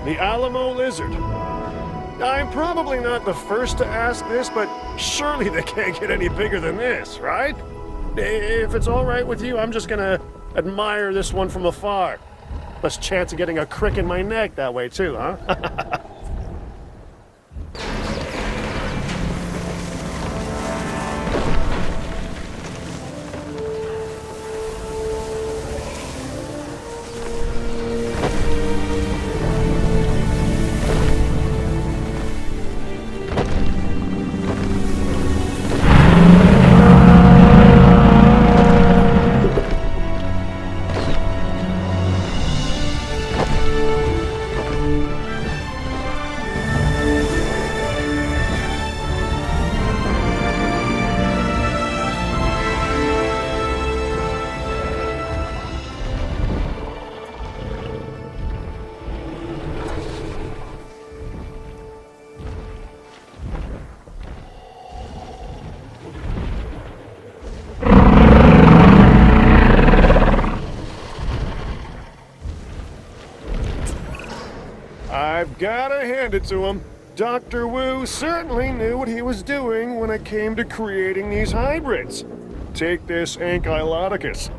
The Alamo lizard. I'm probably not the first to ask this, but surely they can't get any bigger than this, right? If it's all right with you, I'm just gonna admire this one from afar. Less chance of getting a crick in my neck that way too, huh? I've gotta hand it to him. Dr. Wu certainly knew what he was doing when it came to creating these hybrids. Take this Ankylodocus.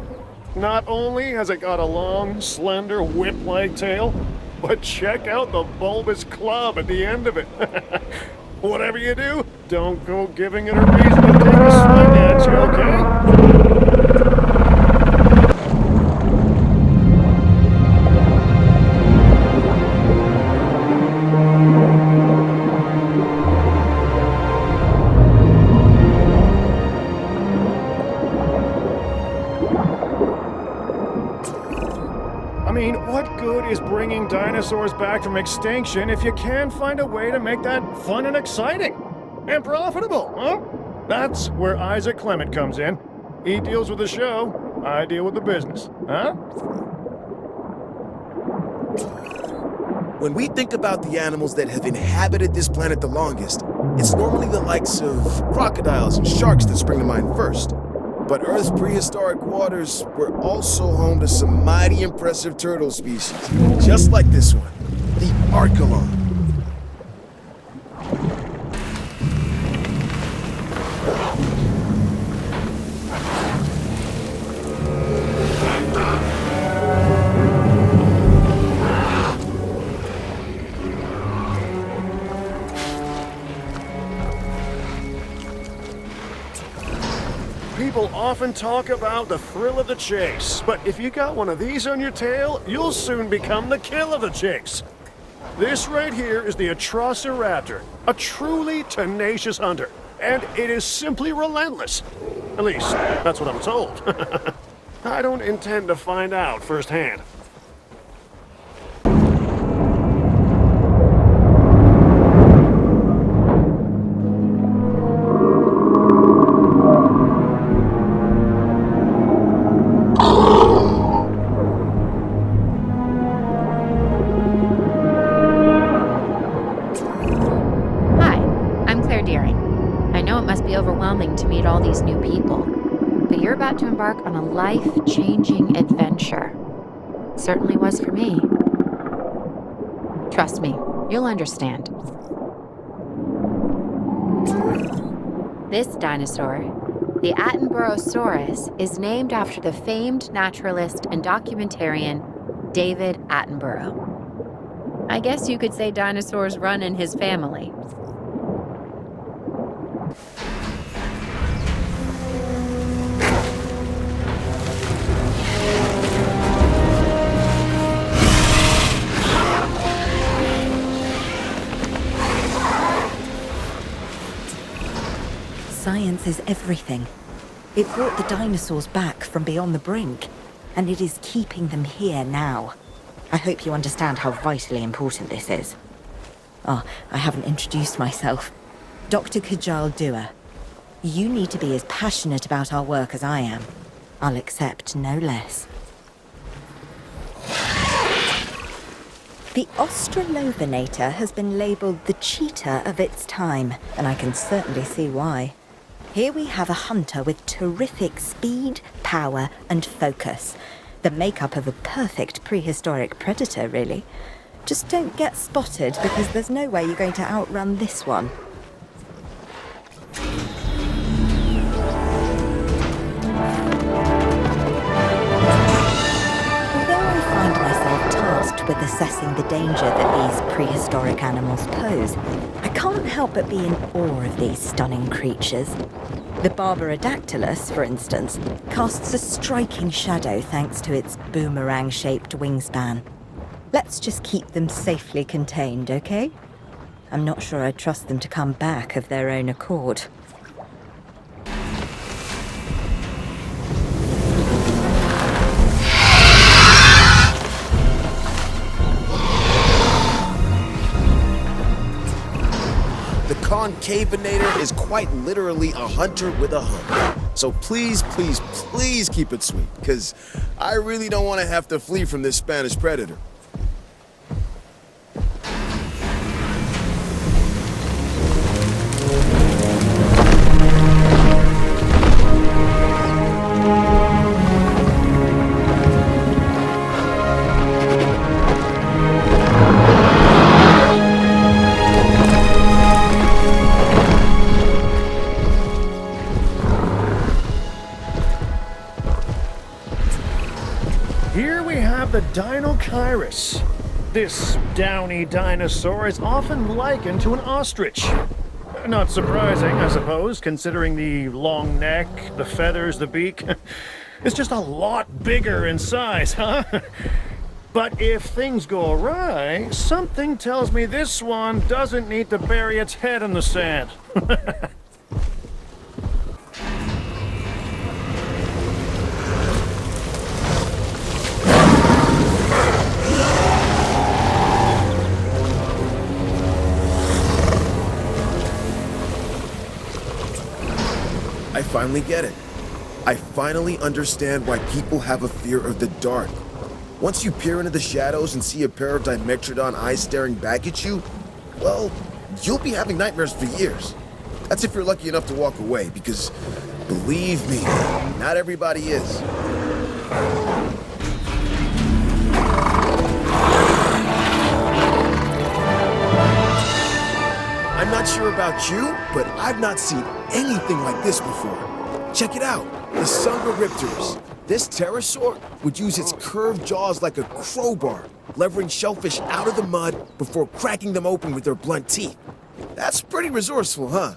Not only has it got a long, slender, whip-like tail, but check out the bulbous club at the end of it. Whatever you do, don't go giving it a reason to take a swing at you, okay? I mean, what good is bringing dinosaurs back from extinction if you can't find a way to make that fun and exciting? And profitable, huh? That's where Isaac Clement comes in. He deals with the show, I deal with the business, huh? When we think about the animals that have inhabited this planet the longest, it's normally the likes of crocodiles and sharks that spring to mind first. But Earth's prehistoric waters were also home to some mighty impressive turtle species, just like this one, the Archelon. People often talk about the thrill of the chase, but if you got one of these on your tail, you'll soon become the kill of the chase. This right here is the Atrociraptor, a truly tenacious hunter, and it is simply relentless. At least, that's what I'm told. I don't intend to find out firsthand. unbelievable. But you're about to embark on a life-changing adventure. Certainly was for me. Trust me, you'll understand. This dinosaur, the Attenboroughsaurus, is named after the famed naturalist and documentarian David Attenborough. I guess you could say dinosaurs run in his family. Science is everything. It brought the dinosaurs back from beyond the brink, and it is keeping them here now. I hope you understand how vitally important this is. Oh, I haven't introduced myself. Dr. Kajal Dua. You need to be as passionate about our work as I am. I'll accept no less. The Australovenator has been labelled the cheetah of its time, and I can certainly see why. Here we have a hunter with terrific speed, power, and focus. The makeup of a perfect prehistoric predator, really. Just don't get spotted, because there's no way you're going to outrun this one. Although I find myself tasked with assessing the danger that these prehistoric animals pose, I can't help but be in awe of these stunning creatures. The Barbarodactylus, for instance, casts a striking shadow thanks to its boomerang-shaped wingspan. Let's just keep them safely contained, okay? I'm not sure I'd trust them to come back of their own accord. Concavinator is quite literally a hunter with a hump. So please, please, please keep it sweet, because I really don't want to have to flee from this Spanish predator. The Dinokairos. This downy dinosaur is often likened to an ostrich. Not surprising, I suppose, considering the long neck, the feathers, the beak. It's just a lot bigger in size, huh? But if things go awry, something tells me this one doesn't need to bury its head in the sand. I finally get it. I finally understand why people have a fear of the dark. Once you peer into the shadows and see a pair of Dimetrodon eyes staring back at you, well, you'll be having nightmares for years. That's if you're lucky enough to walk away, because believe me, not everybody is. I'm not sure about you, but I've not seen anything like this before. Check it out, the Sungaripters. This pterosaur would use its curved jaws like a crowbar, levering shellfish out of the mud before cracking them open with their blunt teeth. That's pretty resourceful, huh?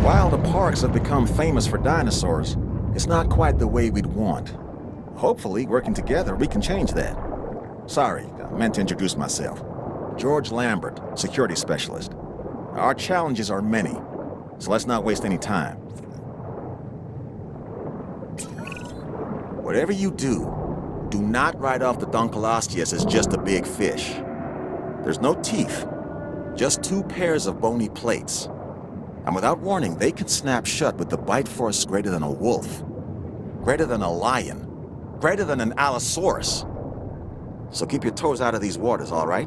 While the parks have become famous for dinosaurs, it's not quite the way we'd want. Hopefully, working together, we can change that. Sorry, I meant to introduce myself. George Lambert, security specialist. Our challenges are many, so let's not waste any time. Whatever you do not write off the Dunkleosteus as just a big fish. There's no teeth, just two pairs of bony plates. And without warning, they can snap shut with the bite force greater than a wolf, greater than a lion, greater than an allosaurus. So keep your toes out of these waters, all right?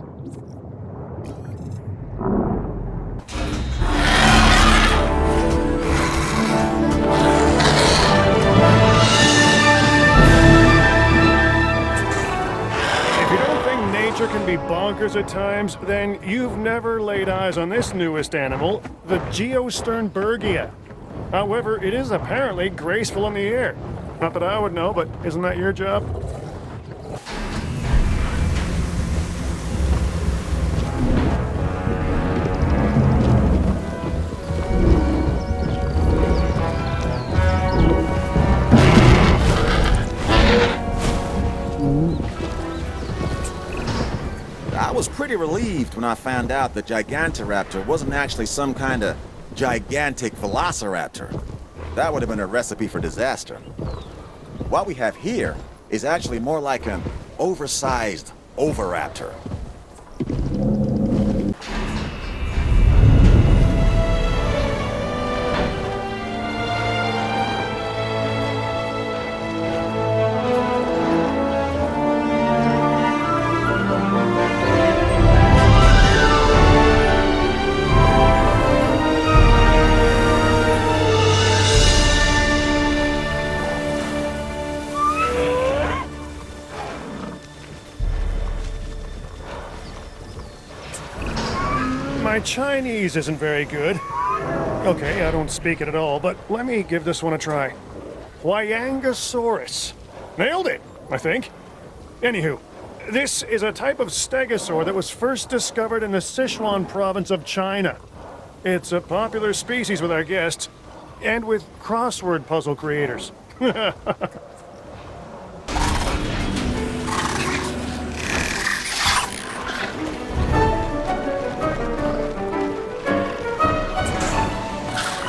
If you don't think nature can be bonkers at times, then you've never laid eyes on this newest animal, the Geosternbergia. However, it is apparently graceful in the air. Not that I would know, but isn't that your job? I was pretty relieved when I found out the Gigantoraptor wasn't actually some kind of gigantic velociraptor. That would have been a recipe for disaster. What we have here is actually more like an oversized oviraptor. My Chinese isn't very good. Okay, I don't speak it at all, but let me give this one a try. Huayangosaurus. Nailed it, I think. Anywho, this is a type of stegosaur that was first discovered in the Sichuan province of China. It's a popular species with our guests, and with crossword puzzle creators.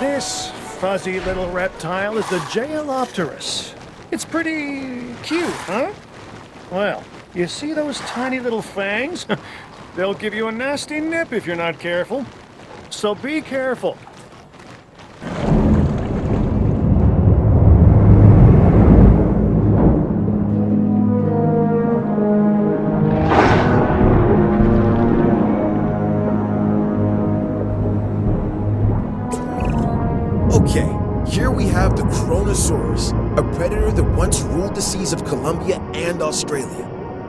This fuzzy little reptile is the Jailopterus. It's pretty cute, huh? Well, you see those tiny little fangs? They'll give you a nasty nip if you're not careful. So be careful. Okay, here we have the Kronosaurus, a predator that once ruled the seas of Colombia and Australia.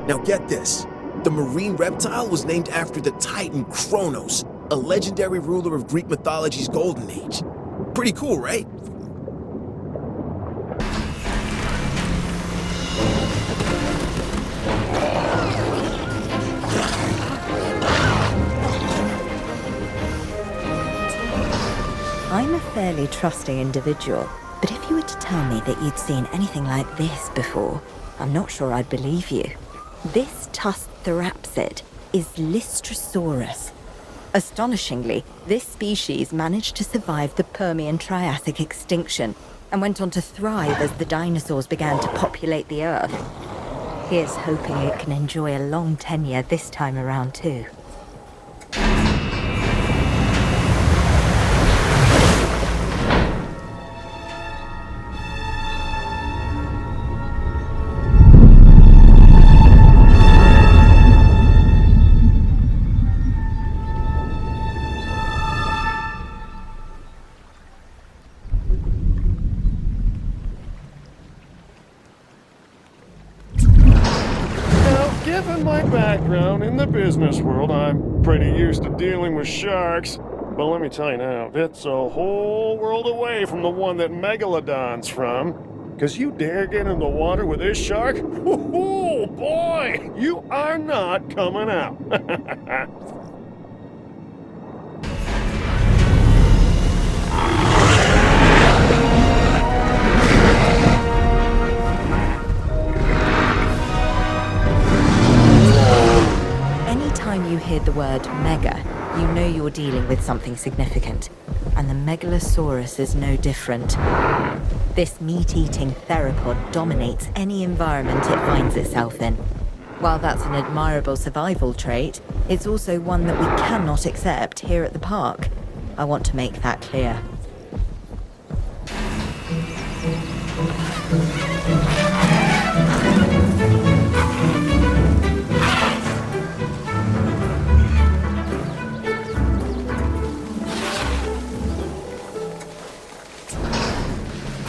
Now get this, the marine reptile was named after the Titan Kronos, a legendary ruler of Greek mythology's golden age. Pretty cool, right? I'm a fairly trusting individual, but if you were to tell me that you'd seen anything like this before, I'm not sure I'd believe you. This tusked therapsid is Lystrosaurus. Astonishingly, this species managed to survive the Permian-Triassic extinction and went on to thrive as the dinosaurs began to populate the Earth. Here's hoping it can enjoy a long tenure this time around too. Given my background in the business world, I'm pretty used to dealing with sharks. But let me tell you now, it's a whole world away from the one that Megalodon's from. Because you dare get in the water with this shark? Oh boy, you are not coming out. Anytime you hear the word mega, you know you're dealing with something significant. And the Megalosaurus is no different. This meat-eating theropod dominates any environment it finds itself in. While that's an admirable survival trait, it's also one that we cannot accept here at the park. I want to make that clear.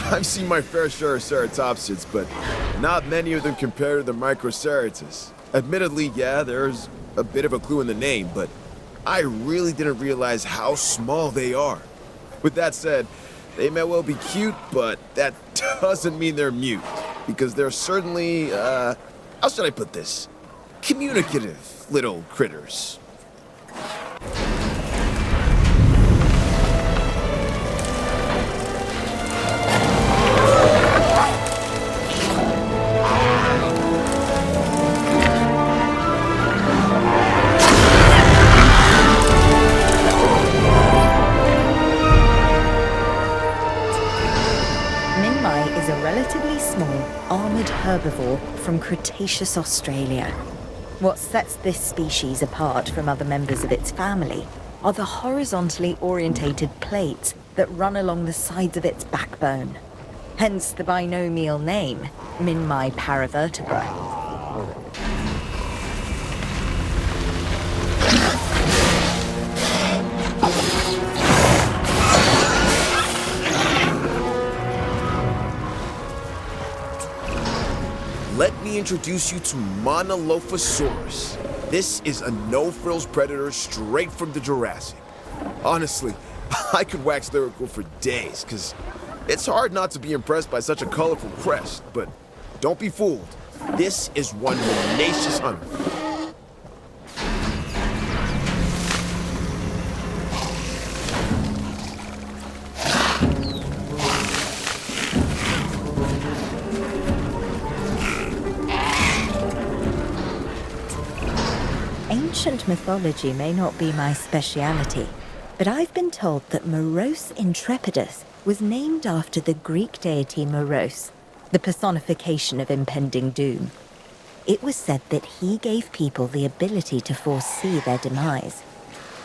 I've seen my fair share of ceratopsids, but not many of them compare to the Microceratops. Admittedly, yeah, there's a bit of a clue in the name, but I really didn't realize how small they are. With that said, they may well be cute, but that doesn't mean they're mute, because they're certainly, how should I put this? Communicative little critters. Relatively small, armored herbivore from Cretaceous Australia. What sets this species apart from other members of its family are the horizontally orientated plates that run along the sides of its backbone. Hence the binomial name, Minmi paravertebra. Let me introduce you to Monolophosaurus. This is a no-frills predator straight from the Jurassic. Honestly, I could wax lyrical for days, because it's hard not to be impressed by such a colorful crest, but don't be fooled. This is one tenacious hunter. Ancient mythology may not be my speciality, but I've been told that Moros Intrepidus was named after the Greek deity Moros, the personification of impending doom. It was said that he gave people the ability to foresee their demise.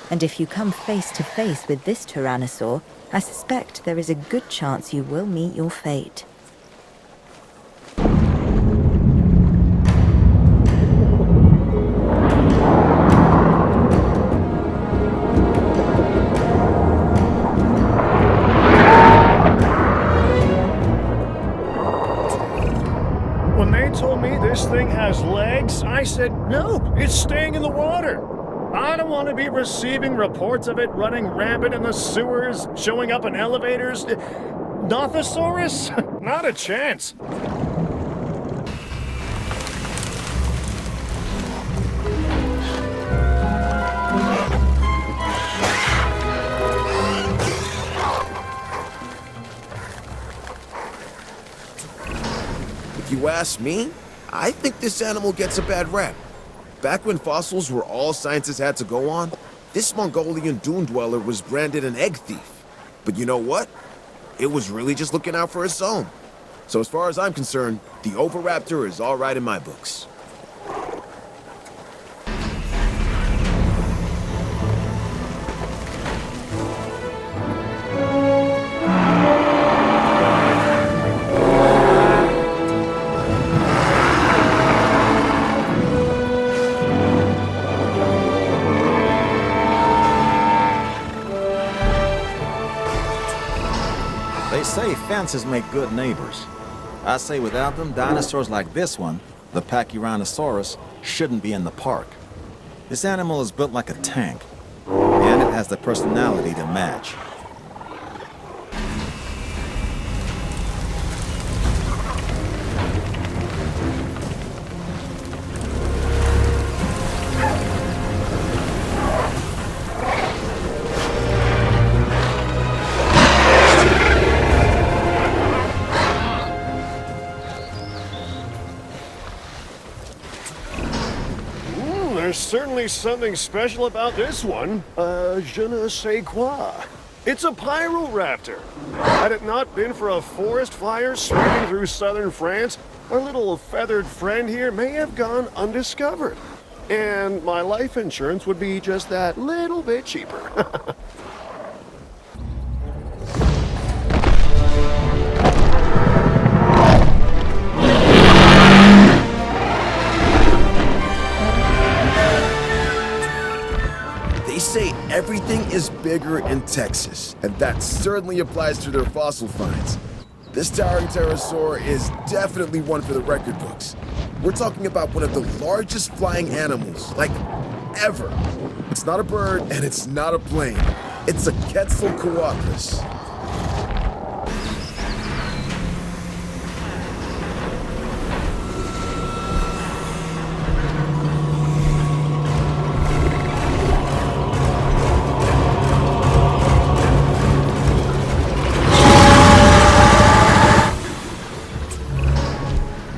And if you come face to face with this tyrannosaur, I suspect there is a good chance you will meet your fate. This thing has legs? I said, nope, it's staying in the water. I don't want to be receiving reports of it running rampant in the sewers, showing up in elevators. Nothosaurus? Not a chance. If you ask me, I think this animal gets a bad rap. Back when fossils were all scientists had to go on, this Mongolian dune dweller was branded an egg thief. But you know what? It was really just looking out for its own. So as far as I'm concerned, the Oviraptor is all right in my books. They say fences make good neighbors. I say without them, dinosaurs like this one, the Pachyrhinosaurus, shouldn't be in the park. This animal is built like a tank, and it has the personality to match. There's certainly something special about this one. Je ne sais quoi. It's a Pyroraptor. Had it not been for a forest fire sweeping through southern France, our little feathered friend here may have gone undiscovered. And my life insurance would be just that little bit cheaper. bigger in Texas, and that certainly applies to their fossil finds. This towering pterosaur is definitely one for the record books. We're talking about one of the largest flying animals, like, ever. It's not a bird, and it's not a plane. It's a Quetzalcoatlus.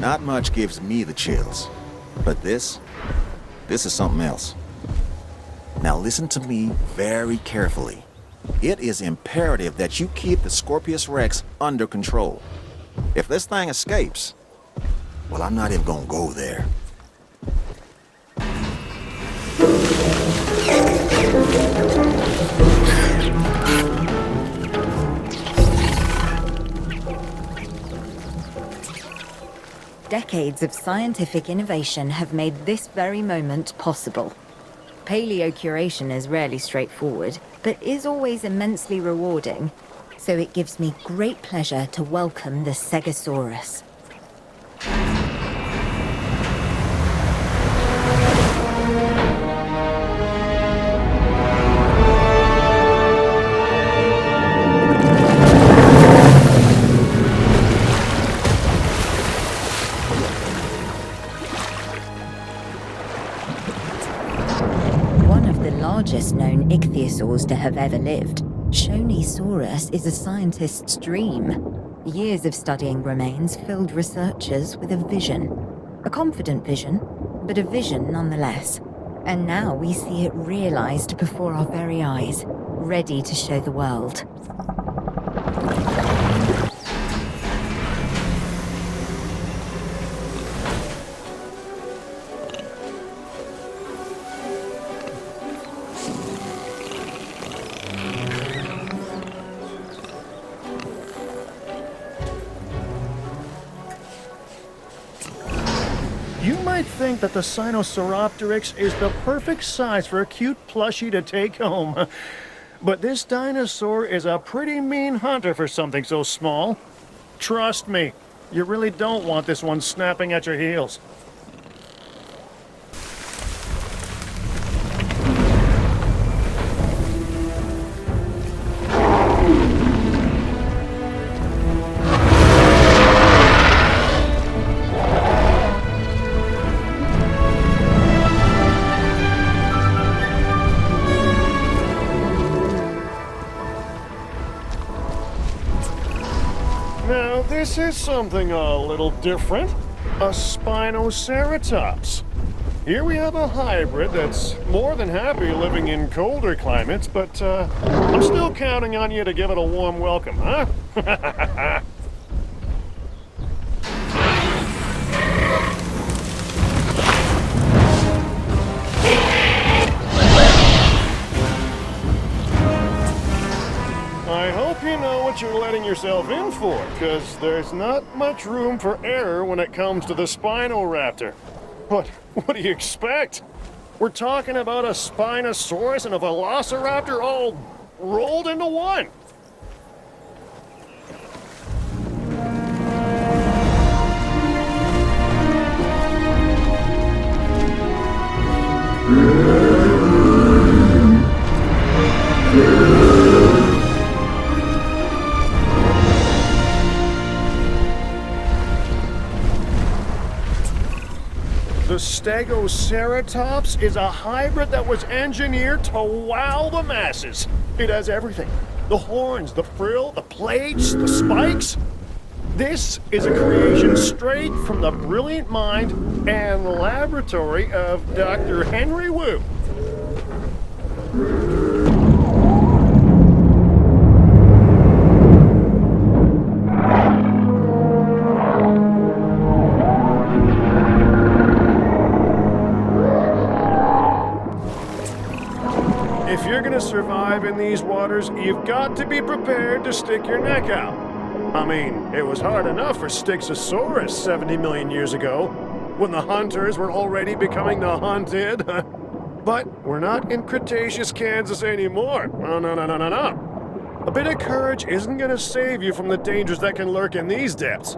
Not much gives me the chills, but this is something else. Now listen to me very carefully. It is imperative that you keep the Scorpius Rex under control. If this thing escapes, well, I'm not even gonna go there. Decades of scientific innovation have made this very moment possible. Paleocuration is rarely straightforward, but is always immensely rewarding, so it gives me great pleasure to welcome the Stegosaurus. Largest known ichthyosaurs to have ever lived, Shonisaurus is a scientist's dream. Years of studying remains filled researchers with a vision. A confident vision, but a vision nonetheless. And now we see it realized before our very eyes, ready to show the world. You might think that the Sinosauropteryx is the perfect size for a cute plushie to take home. But this dinosaur is a pretty mean hunter for something so small. Trust me, you really don't want this one snapping at your heels. Now, this is something a little different. A Spinoceratops. Here we have a hybrid that's more than happy living in colder climates, but I'm still counting on you to give it a warm welcome, huh? I hope you know what you're letting yourself in for, because there's not much room for error when it comes to the Spinoraptor. What do you expect? We're talking about a Spinosaurus and a Velociraptor all rolled into one. The Stegoceratops is a hybrid that was engineered to wow the masses. It has everything. The horns, the frill, the plates, the spikes. This is a creation straight from the brilliant mind and laboratory of Dr. Henry Wu. If you're gonna survive in these waters, you've got to be prepared to stick your neck out. I mean, it was hard enough for Styxosaurus 70 million years ago, when the hunters were already becoming the hunted. But we're not in Cretaceous Kansas anymore. No. A bit of courage isn't gonna save you from the dangers that can lurk in these depths.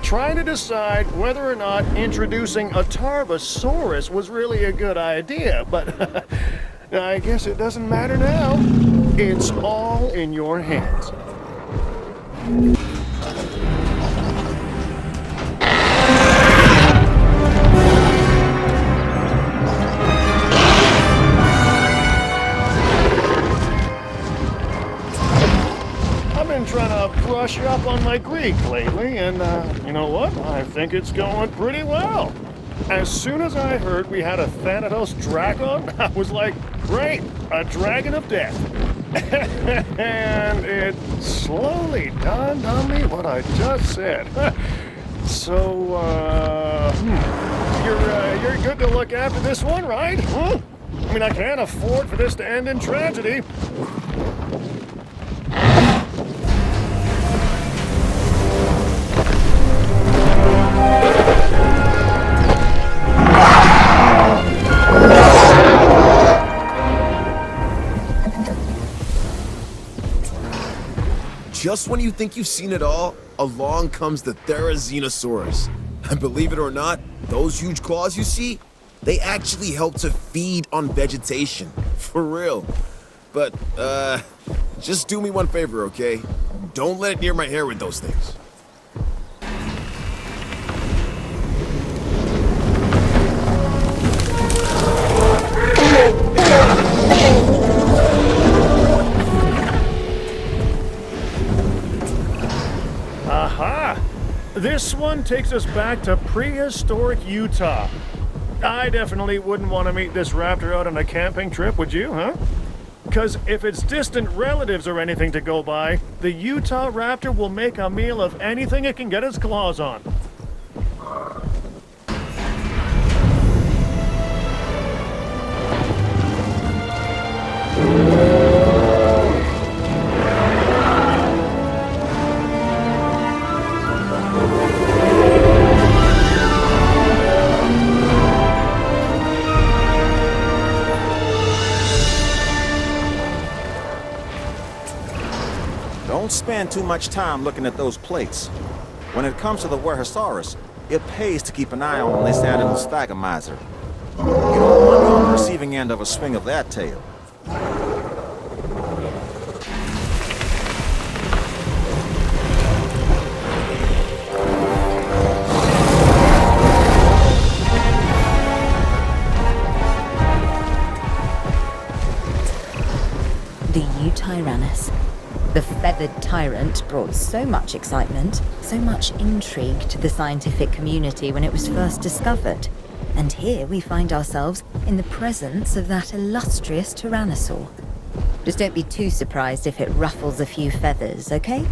Trying to decide whether or not introducing a Tarbosaurus was really a good idea, but I guess it doesn't matter now. It's all in your hands. Trying to brush up on my Greek lately, and you know what? I think it's going pretty well. As soon as I heard we had a Thanatos Dragon, I was like, great, a dragon of death. And it slowly dawned on me what I just said. So, you're good to look after this one, right? Huh? I mean, I can't afford for this to end in tragedy. Just when you think you've seen it all, along comes the Therizinosaurus. And believe it or not, those huge claws you see, they actually help to feed on vegetation. For real. But, just do me one favor, okay? Don't let it near my hair with those things. Aha! This one takes us back to prehistoric Utah. I definitely wouldn't want to meet this raptor out on a camping trip, would you, huh? Because if it's distant relatives or anything to go by, the Utah raptor will make a meal of anything it can get its claws on. Don't spend too much time looking at those plates. When it comes to the Werhosaurus, it pays to keep an eye on this animal's thagomizer. You don't want to be on the receiving end of a swing of that tail. The Eutyrannus. The feathered tyrant brought so much excitement, so much intrigue to the scientific community when it was first discovered. And here we find ourselves in the presence of that illustrious tyrannosaur. Just don't be too surprised if it ruffles a few feathers, okay?